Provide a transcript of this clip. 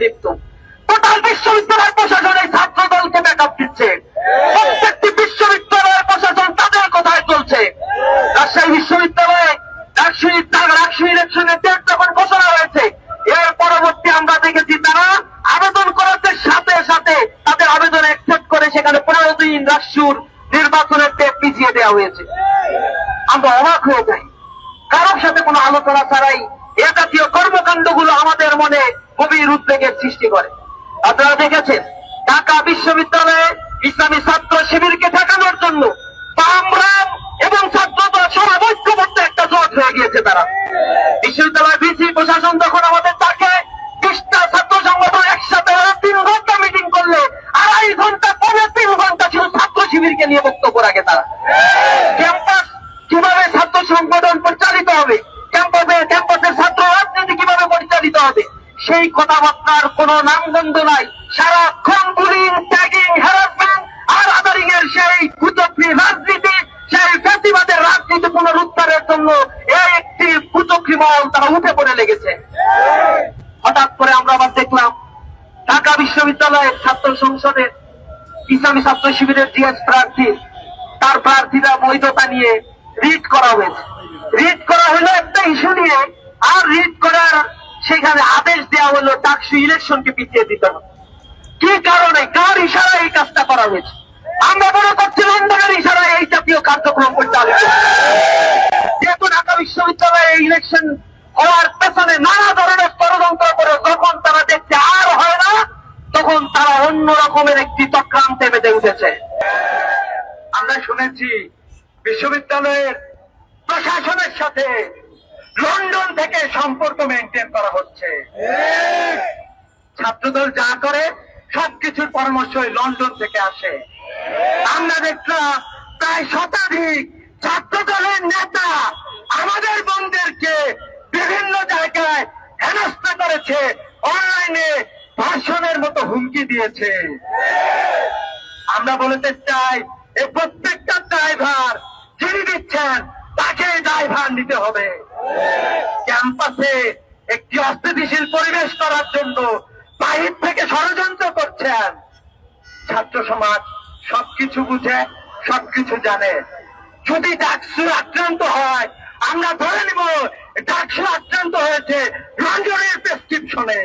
লিপ্ত। টোটাল বিশ্ববিদ্যালয় প্রশাসন এই ছাত্র দলকে ব্যাকআপ দিচ্ছে। প্রত্যেকটি বিশ্ববিদ্যালয়ের প্রশাসন তাদের কথায় চলছে। রাজশাহী বিশ্ববিদ্যালয়ে রাজশাহী ইলেকশনের ডেট যখন ঘোষণা হয়েছে, এর পরবর্তী আমরা দেখেছি তারা আবেদন করার সাথে সাথে তাদের আবেদন অ্যাকসেপ্ট করে সেখানে 15 দিন রাজশাহীর নির্বাচনের ডেট পিছিয়ে দেওয়া হয়েছে। আমরা অবাক হয়ে যাই। কারোর সাথে কোনো আলোচনা ছাড়াই এ জাতীয় কর্মকাণ্ডগুলো আমাদের মনে গভীর উদ্বেগের সৃষ্টি করে। আপনারা দেখেছেন ঢাকা বিশ্ববিদ্যালয়ে ইসলামী ছাত্র শিবিরকে ঠেকানোর জন্য বামরাম এবং ছাত্রদল সবাই ঐক্যবদ্ধ একটা জোট হয়ে গিয়েছে। তারা বিশ্ববিদ্যালয় ভিসি প্রশাসন যখন আমাদের তাকে 20টা ছাত্র সংগঠন একসাথে 3 ঘন্টা মিটিং করলে 2.5 ঘন্টা 3 ঘন্টা ছিল ছাত্র শিবিরকে নিয়ে বক্তব্য রাখে। তারা ক্যাম্পাস কিভাবে ছাত্র সংগঠন পরিচালিত হবে, ক্যাম্পাসের ছাত্র রাজনীতি কিভাবে পরিচালিত হবে, সেই কথাবার্তার কোন নামগন্ধ নাই। সারাক্ষণ বুলিং, ট্যাগিং, হ্যারাসমেন্ট আর আদারিং এর সেই কুচক্রী রাজনীতি, সেই ফ্যাসিবাদের রাজনীতি পুনরুদ্ধারের জন্য এই একটি কুচক্রী মহল তারা উঠে পড়ে লেগেছে। হঠাৎ করে আমরা আবার দেখলাম ঢাকা বিশ্ববিদ্যালয়ের ছাত্র সংসদের ইসলামী ছাত্র শিবিরের জিএস প্রার্থী, তার প্রার্থীরা বৈধতা নিয়ে রিট করা হয়েছে। রিট করা হলো একটা ইস্যু নিয়ে, আর রিট করার সেখানে আদেশ দেওয়া হলো ডাকসু ইলেকশনকে পিছিয়ে দিতে হবে। কি কারণে, কার ইশারায় এই কাজটা করা হয়েছে? আমরা মনে করছি লন্ডনের ইশারায় এই জাতীয় কার্যক্রম পরিচালিত। যেহেতু ঢাকা বিশ্ববিদ্যালয়ে ইলেকশন হওয়ার পেছনে নানা ধরনের ষড়যন্ত্র করে যখন তারা দেখছে আর হয় না, তখন তারা অন্য রকমের একটি চক্রান্তে বেঁধে উঠেছে। আমরা শুনেছি বিশ্ববিদ্যালয়ের প্রশাসনের সাথে লন্ডন থেকে সম্পর্ক মেনটেন করা হচ্ছে। ছাত্রদল যা করে সবকিছুর পরামর্শ লন্ডন থেকে আসে। আমরা দেখলাম প্রায় শতাধিক ছাত্রদলের নেতা আমাদের বোনদেরকে বিভিন্ন জায়গায় হেনস্থা করেছে, অনলাইনে ধর্ষণের মতো হুমকি দিয়েছে। আমরা বলতে চাই এই প্রত্যেকটা দায়ভার যিনি দিচ্ছেন তাকে দায়ভার নিতে হবে। ক্যাম্পাসে একটি অস্থিতিশীল পরিবেশ করার জন্য বাহির থেকে ষড়যন্ত্র করছেন। ছাত্র সমাজ সবকিছু বুঝে, সবকিছু জানে। যদি ডাকসু আক্রান্ত হয়, আমরা ধরে নিব ডাকসু আক্রান্ত হয়েছে লন্ডনের প্রেসক্রিপশনে।